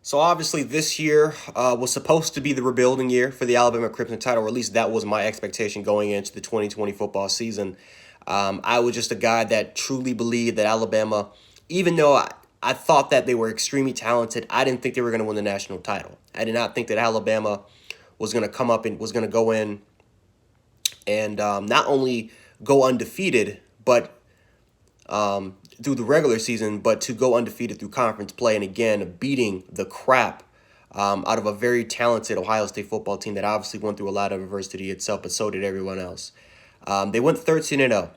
So obviously this year was supposed to be the rebuilding year for the Alabama Crimson Tide, or at least that was my expectation going into the 2020 football season. I was just a guy that truly believed that Alabama, even though I thought that they were extremely talented, I didn't think they were going to win the national title. I did not think that Alabama was going to come up and was going to go in and not only go undefeated, but through the regular season, but to go undefeated through conference play, and again beating the crap out of a very talented Ohio State football team that obviously went through a lot of adversity itself, but so did everyone else. They went 13-0.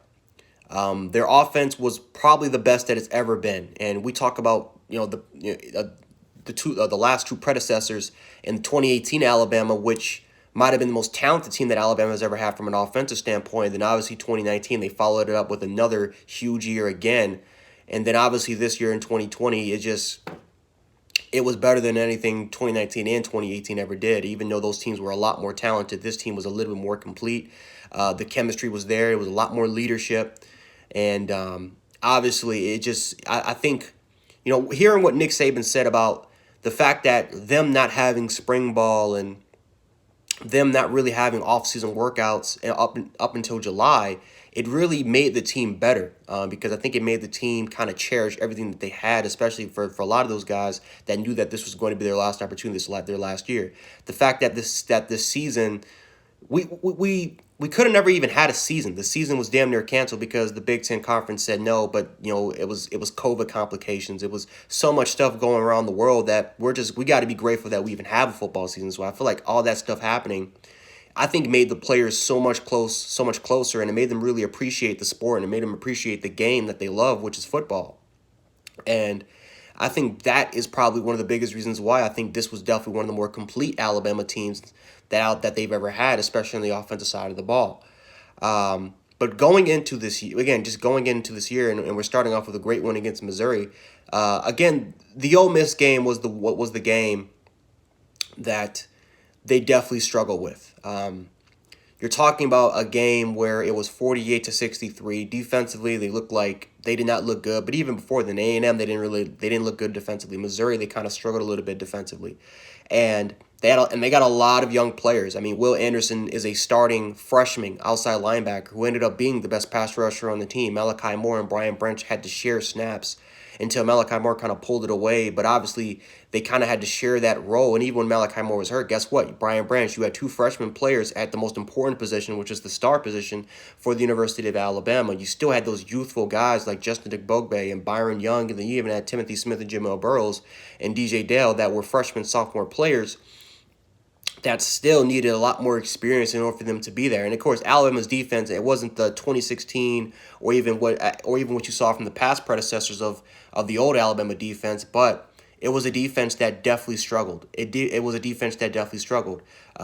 Their offense was probably the best that it's ever been, and we talk about the last two predecessors in 2018 Alabama, which might have been the most talented team that Alabama has ever had from an offensive standpoint. And then obviously 2019, they followed it up with another huge year again. And then obviously this year in 2020, it was better than anything 2019 and 2018 ever did. Even though those teams were a lot more talented, this team was a little bit more complete. The chemistry was there. It was a lot more leadership. And obviously I think, hearing what Nick Saban said about the fact that them not having spring ball and them not really having off-season workouts up until July, it really made the team better because I think it made the team kind of cherish everything that they had, especially for a lot of those guys that knew that this was going to be their last opportunity, their last year. The fact that this season, we could have never even had a season. The season was damn near canceled because the Big Ten Conference said no, but it was COVID complications. It was so much stuff going around the world that we got to be grateful that we even have a football season. So I feel like all that stuff happening, I think made the players so much closer, and it made them really appreciate the sport, and it made them appreciate the game that they love, which is football. And I think that is probably one of the biggest reasons why I think this was definitely one of the more complete Alabama teams that they've ever had, especially on the offensive side of the ball. But going into this year, again, just going into this year, and we're starting off with a great win against Missouri. Again, the Ole Miss game was the game that they definitely struggle with. You're talking about a game where it was 48-63. Defensively, they looked like they did not look good. But even before then, A&M, they didn't look good defensively. Missouri, they kind of struggled a little bit defensively, and they got a lot of young players. I mean, Will Anderson is a starting freshman outside linebacker who ended up being the best pass rusher on the team. Malachi Moore and Brian Branch had to share snaps until Malachi Moore kind of pulled it away. But obviously, they kind of had to share that role. And even when Malachi Moore was hurt, guess what? Brian Branch, you had two freshman players at the most important position, which is the star position for the University of Alabama. You still had those youthful guys like Justin Digbogbe and Byron Young, and then you even had Timothy Smith and Jamil Burrows and DJ Dale that were freshman, sophomore players that still needed a lot more experience in order for them to be there. And of course, Alabama's defense, it wasn't the 2016 or even what you saw from the past predecessors of the old Alabama defense, but it was a defense that definitely struggled. It was a defense that definitely struggled.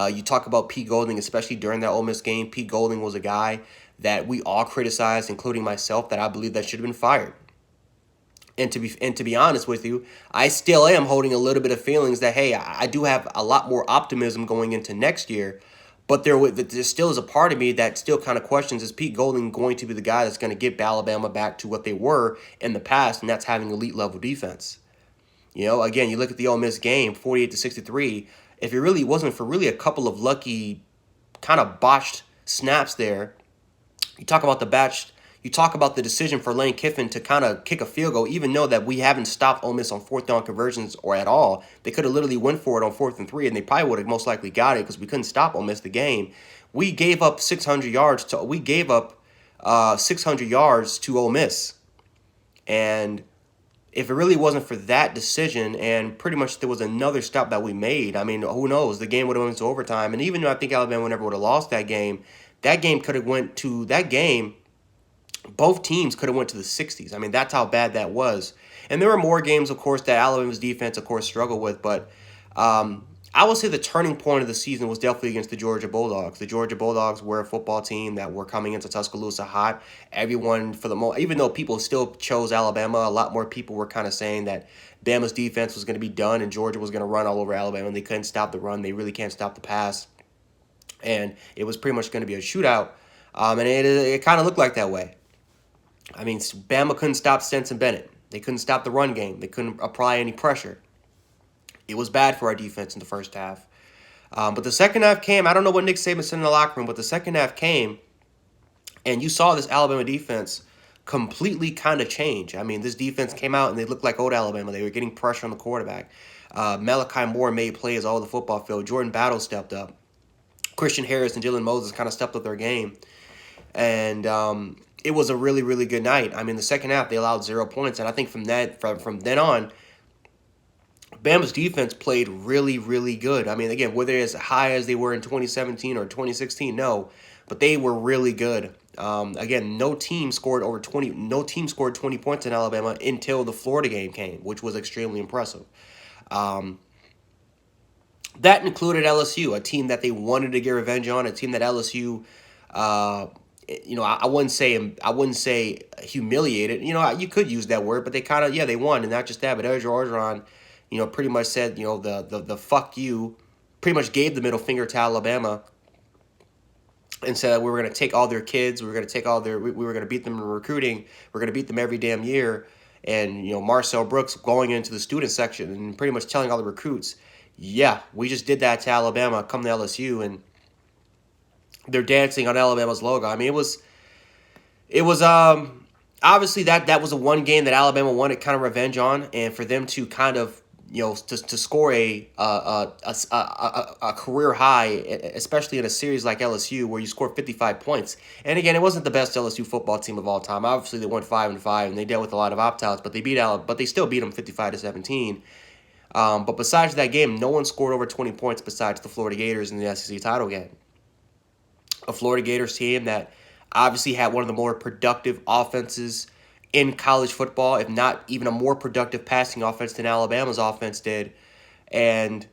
You talk about Pete Golding, especially during that Ole Miss game. Pete Golding was a guy that we all criticized, including myself, that I believe that should have been fired. And to be honest with you, I still am holding a little bit of feelings that, hey, I do have a lot more optimism going into next year, but there still is a part of me that still kind of questions, is Pete Golding going to be the guy that's going to get Alabama back to what they were in the past, and that's having elite level defense. Again, you look at the Ole Miss game, 48-63. If it really wasn't for really a couple of lucky kind of botched snaps there, you talk about the decision for Lane Kiffin to kind of kick a field goal, even though that we haven't stopped Ole Miss on fourth down conversions or at all. They could have literally went for it on 4th and 3, and they probably would have most likely got it because we couldn't stop Ole Miss the game. We gave up 600 yards to 600 yards to Ole Miss, and if it really wasn't for that decision, and pretty much there was another stop that we made, I mean, who knows? The game would have went to overtime, and even though I think Alabama never would have lost that game could have went to that game. Both teams could have went to the 60s. I mean, that's how bad that was. And there were more games, of course, that Alabama's defense, of course, struggled with. But I would say the turning point of the season was definitely against the Georgia Bulldogs. The Georgia Bulldogs were a football team that were coming into Tuscaloosa hot. Everyone, for the most, even though people still chose Alabama, a lot more people were kind of saying that Bama's defense was going to be done and Georgia was going to run all over Alabama, and they couldn't stop the run. They really can't stop the pass. And it was pretty much going to be a shootout. And it kind of looked like that way. I mean, Bama couldn't stop Stetson Bennett. They couldn't stop the run game. They couldn't apply any pressure. It was bad for our defense in the first half. But the second half came. I don't know what Nick Saban said in the locker room, but the second half came, and you saw this Alabama defense completely kind of change. I mean, this defense came out and they looked like old Alabama. They were getting pressure on the quarterback. Malachi Moore made plays all over the football field. Jordan Battle stepped up. Christian Harris and Jalen Moses kind of stepped up their game. And it was a really, really good night. I mean, the second half, they allowed 0 points. And I think from then on, Bama's defense played really, really good. I mean, again, whether as high as they were in 2017 or 2016, no. But they were really good. Again, no team scored 20 points in Alabama until the Florida game came, which was extremely impressive. That included LSU, a team that they wanted to get revenge on, a team that LSU, I wouldn't say humiliated. You could use that word, but they kind of, they won, and not just that, but Edge Orgeron, pretty much said, the fuck you, pretty much gave the middle finger to Alabama, and said we were going to take all their kids, we were going to beat them in recruiting, we're going to beat them every damn year. And, Marcel Brooks going into the student section and pretty much telling all the recruits, yeah, we just did that to Alabama, come to LSU, and they're dancing on Alabama's logo. I mean, it was obviously that was a one game that Alabama wanted kind of revenge on, and for them to kind of, to score a career high, especially in a series like LSU where you score 55 points. And again, it wasn't the best LSU football team of all time. Obviously, they went 5-5 and they dealt with a lot of opt-outs, but they still beat them 55-17. But besides that game, no one scored over 20 points besides the Florida Gators in the SEC title game. A Florida Gators team that obviously had one of the more productive offenses in college football, if not even a more productive passing offense than Alabama's offense did. And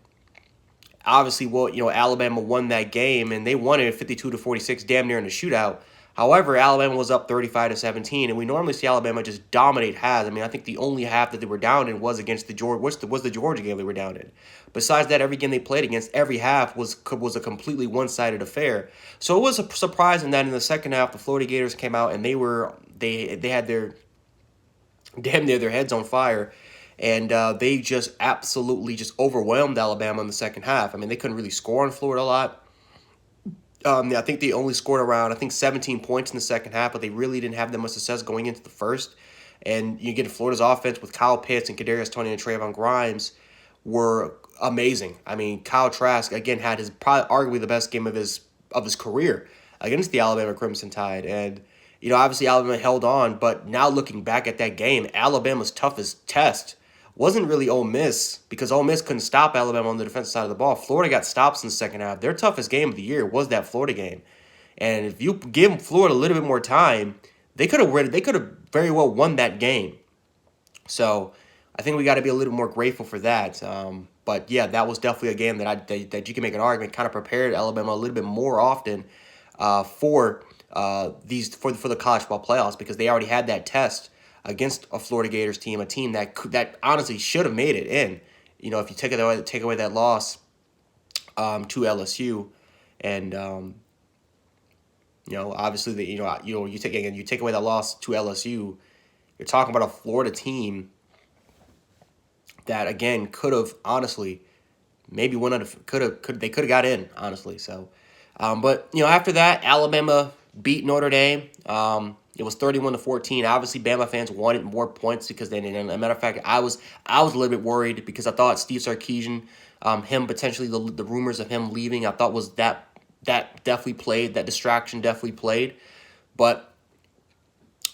obviously, Alabama won that game, and they won it 52-46, damn near in a shootout. However, Alabama was up 35-17, and we normally see Alabama just dominate halves. I mean, I think the only half that they were down in was against the Georgia game they were down in. Besides that, every game they played against, every half was a completely one-sided affair. So it was surprising that in the second half, the Florida Gators came out and they had their damn near their heads on fire, and they just absolutely just overwhelmed Alabama in the second half. I mean, they couldn't really score on Florida a lot. I think they only scored around, 17 points in the second half, but they really didn't have that much success going into the first. And you get Florida's offense with Kyle Pitts and Kadarius Toney and Trayvon Grimes were amazing. I mean, Kyle Trask, again, had his probably arguably the best game of his career against the Alabama Crimson Tide. And, obviously Alabama held on, but now looking back at that game, Alabama's toughest test wasn't really Ole Miss, because Ole Miss couldn't stop Alabama on the defensive side of the ball. Florida got stops in the second half. Their toughest game of the year was that Florida game. And if you give Florida a little bit more time, they could have very well won that game. So I think we got to be a little more grateful for that. But yeah, that was definitely a game that you can make an argument kind of prepared Alabama a little bit more often for the college football playoffs, because they already had that test against a Florida Gators team, a team that honestly should have made it in. If you take away that loss to LSU, and obviously you take away that loss to LSU, you're talking about a Florida team that again could have honestly maybe could have got in, honestly. So, but after that, Alabama beat Notre Dame. It was 31-14. Obviously, Bama fans wanted more points because they didn't. As a matter of fact, I was a little bit worried because I thought Steve Sarkisian, him potentially the rumors of him leaving, I thought was that definitely played, that distraction definitely played, but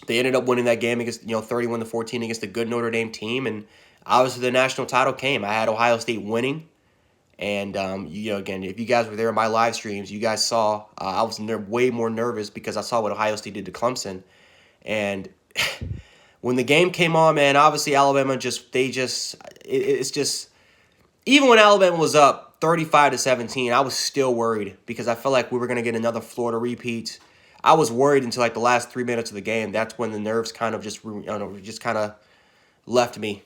they ended up winning that game against 31-14 against a good Notre Dame team, and obviously the national title came. I had Ohio State winning. And, again, if you guys were there in my live streams, you guys saw I was way more nervous because I saw what Ohio State did to Clemson. And when the game came on, man, obviously Alabama it's just, even when Alabama was up 35-17, I was still worried because I felt like we were going to get another Florida repeat. I was worried until like the last 3 minutes of the game. That's when the nerves kind of just kind of left me.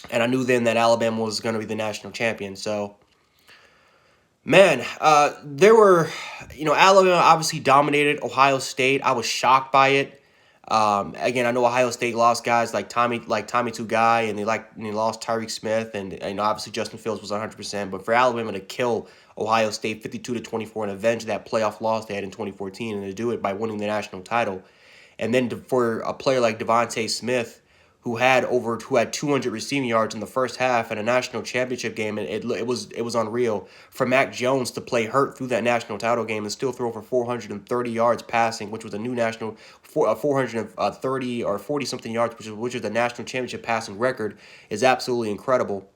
And I knew then that Alabama was going to be the national champion. So, man, Alabama obviously dominated Ohio State. I was shocked by it. Again, I know Ohio State lost guys like Tommy Guy, and they lost Tyreek Smith, and obviously Justin Fields was 100%. But for Alabama to kill Ohio State 52-24 and avenge that playoff loss they had in 2014, and to do it by winning the national title, and then for a player like Devontae Smith, who had 200 receiving yards in the first half in a national championship game, and it was unreal for Mac Jones to play hurt through that national title game and still throw for 430 yards passing, which was a new national 430 or 40 something yards, which is the national championship passing record, is absolutely incredible.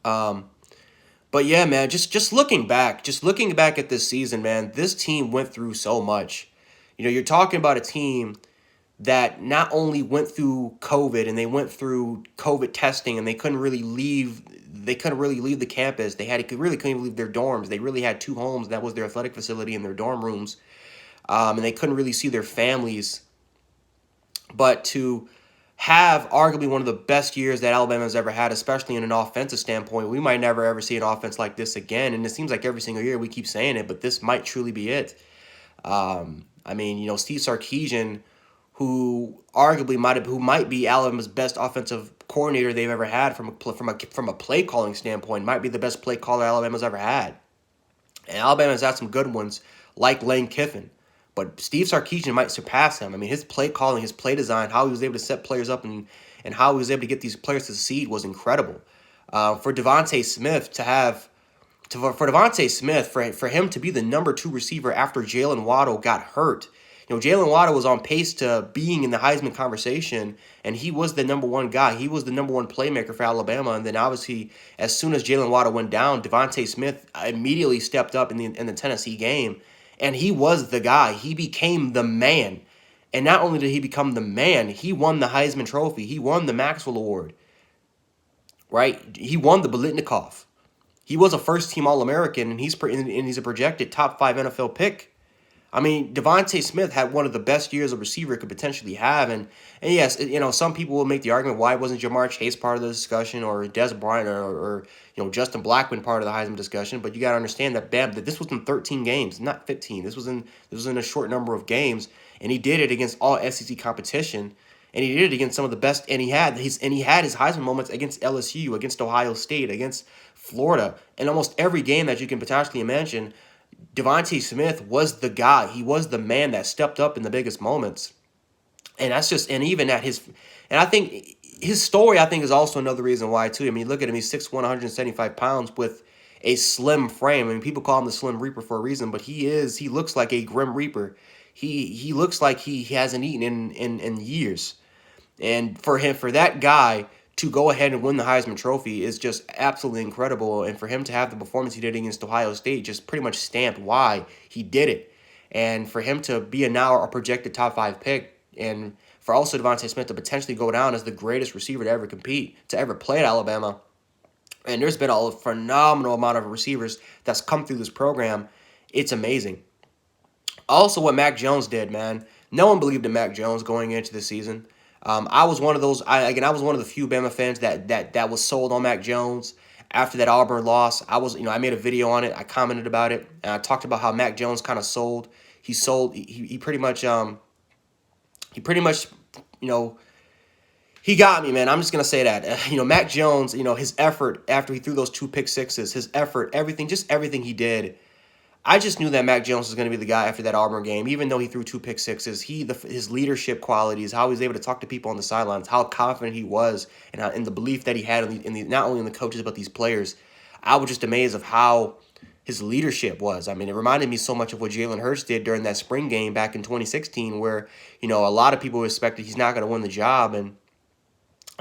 But yeah, man, just looking back, at this season, man, this team went through so much. You're talking about a team that not only went through COVID, and they went through COVID testing, and they couldn't really leave. They couldn't really leave the campus. Couldn't leave their dorms. They really had two homes. That was their athletic facility and their dorm rooms, and they couldn't really see their families. But to have arguably one of the best years that Alabama's ever had, especially in an offensive standpoint, we might never ever see an offense like this again. And it seems like every single year we keep saying it, but this might truly be it. Steve Sarkisian, who might be Alabama's best offensive coordinator they've ever had from a play calling standpoint, might be the best play caller Alabama's ever had. And Alabama's had some good ones like Lane Kiffin, but Steve Sarkisian might surpass him. I mean, his play calling, his play design, how he was able to set players up, and how he was able to get these players to succeed was incredible. For Devontae Smith for him to be the number 2 receiver after Jalen Waddle got hurt. Jalen Waddle was on pace to being in the Heisman conversation, and he was the number 1 guy. He was the number 1 playmaker for Alabama. And then obviously, as soon as Jalen Waddle went down, Devontae Smith immediately stepped up in the Tennessee game, and he was the guy. He became the man. And not only did he become the man, he won the Heisman Trophy. He won the Maxwell Award. Right? He won the Biletnikoff. He was a first-team All-American, and he's a projected top 5 NFL pick. I mean, Devontae Smith had one of the best years a receiver could potentially have, and yes, some people will make the argument, why wasn't Jamar Chase part of the discussion, or Des Bryant, or Justin Blackmon part of the Heisman discussion? But you got to understand that this was in 13 games, not 15. This was in a short number of games, and he did it against all SEC competition, and he did it against some of the best. And he had his Heisman moments against LSU, against Ohio State, against Florida, and almost every game that you can potentially imagine. Devontae Smith was the guy. He was the man that stepped up in the biggest moments. And I think his story, is also another reason why, too. I mean, look at him. He's 6'1", 175 pounds with a slim frame. I mean, people call him the Slim Reaper for a reason, but he looks like a Grim Reaper. He looks like he hasn't eaten in years. And for that guy to go ahead and win the Heisman Trophy is just absolutely incredible. And for him to have the performance he did against Ohio State just pretty much stamped why he did it. And for him to be now a projected top 5 pick, and for also Devontae Smith to potentially go down as the greatest receiver to ever play at Alabama. And there's been a phenomenal amount of receivers that's come through this program. It's amazing. Also, what Mac Jones did, man. No one believed in Mac Jones going into the season. I was one of those. I was one of the few Bama fans that was sold on Mac Jones after that Auburn loss. I made a video on it. I commented about it, and I talked about how Mac Jones kind of sold. He pretty much he got me, man. I'm just gonna say that. Mac Jones. His effort after he threw those 2 pick sixes. His effort, everything he did. I just knew that Mac Jones was going to be the guy after that Auburn game, even though he threw 2 pick sixes. His leadership qualities, how he was able to talk to people on the sidelines, how confident he was, and the belief that he had not only in the coaches but these players. I was just amazed of how his leadership was. I mean, it reminded me so much of what Jalen Hurts did during that spring game back in 2016, where a lot of people expected he's not going to win the job, and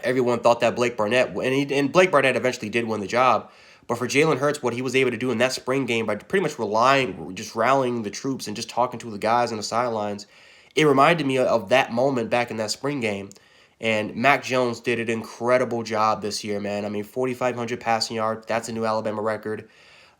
everyone thought that Blake Barnett, and Blake Barnett eventually did win the job. But for Jalen Hurts, what he was able to do in that spring game by pretty much rallying the troops and just talking to the guys on the sidelines, it reminded me of that moment back in that spring game. And Mac Jones did an incredible job this year, man. I mean, 4,500 passing yards, that's a new Alabama record.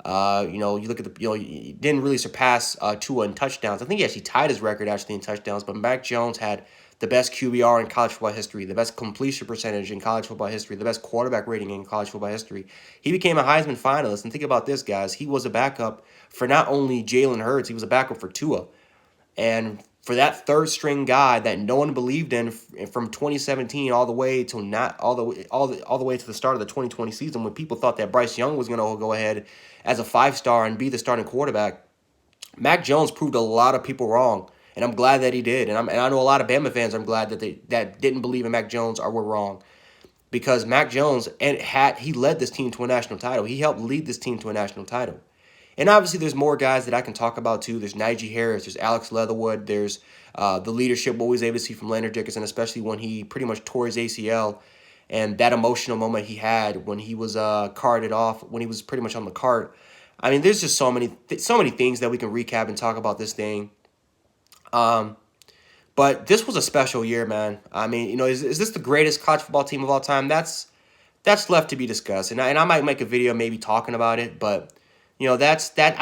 You look at he didn't really surpass Tua in touchdowns. I think he actually tied his record in touchdowns, but Mac Jones had the best QBR in college football history, the best completion percentage in college football history, the best quarterback rating in college football history. He became a Heisman finalist. And think about this, guys. He was a backup for not only Jalen Hurts, he was a backup for Tua. And for that third string guy that no one believed in from 2017 all the way to not all the way to the start of the 2020 season, when people thought that Bryce Young was going to go ahead as a 5-star and be the starting quarterback, Mac Jones proved a lot of people wrong, and I'm glad that he did. And I know a lot of Bama fans. I'm glad that didn't believe in Mac Jones or were wrong, because Mac Jones he led this team to a national title. He helped lead this team to a national title. And obviously, there's more guys that I can talk about too. There's Najee Harris. There's Alex Leatherwood. There's the leadership what we was able to see from Leonard Dickerson, especially when he pretty much tore his ACL, and that emotional moment he had when he was carted off, when he was pretty much on the cart. I mean, there's just so many things that we can recap and talk about this thing. But this was a special year, man. I mean, is this the greatest college football team of all time? That's left to be discussed, and I might make a video maybe talking about it, but. I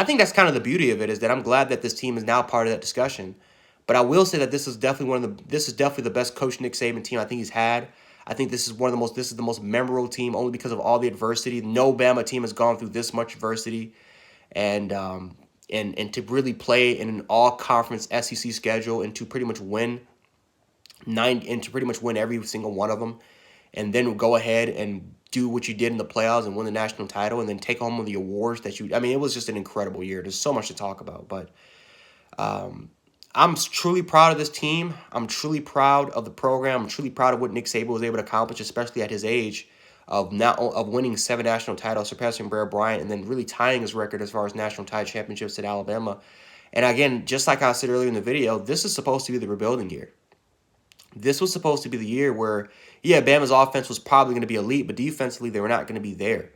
think that's kind of the beauty of it, is that I'm glad that this team is now part of that discussion. But I will say that this is definitely the best coach Nick Saban team I think he's had. I think this is the most memorable team, only because of all the adversity. No Bama team has gone through this much adversity, and to really play in an all conference SEC schedule, and to pretty much win every single one of them, and then go ahead and do what you did in the playoffs and win the national title, and then take home the awards I mean, it was just an incredible year. There's so much to talk about, but I'm truly proud of this team. I'm truly proud of the program. I'm truly proud of what Nick Saban was able to accomplish, especially at his age, of winning 7 national titles, surpassing Bear Bryant, and then really tying his record as far as national title championships at Alabama. And again, just like I said earlier in the video, this is supposed to be the rebuilding year. This was supposed to be the year where, yeah, Bama's offense was probably going to be elite, but defensively they were not going to be there.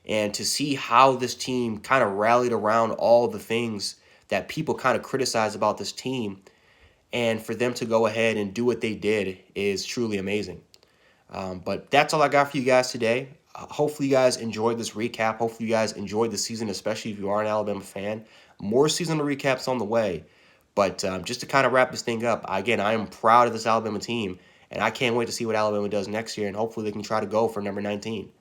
And to see how this team kind of rallied around all the things that people kind of criticize about this team, and for them to go ahead and do what they did is truly amazing. But that's all I got for you guys today. Hopefully you guys enjoyed this recap. Hopefully you guys enjoyed the season, especially if you are an Alabama fan. More seasonal recaps on the way. But just to kind of wrap this thing up, again, I am proud of this Alabama team, and I can't wait to see what Alabama does next year, and hopefully they can try to go for number 19.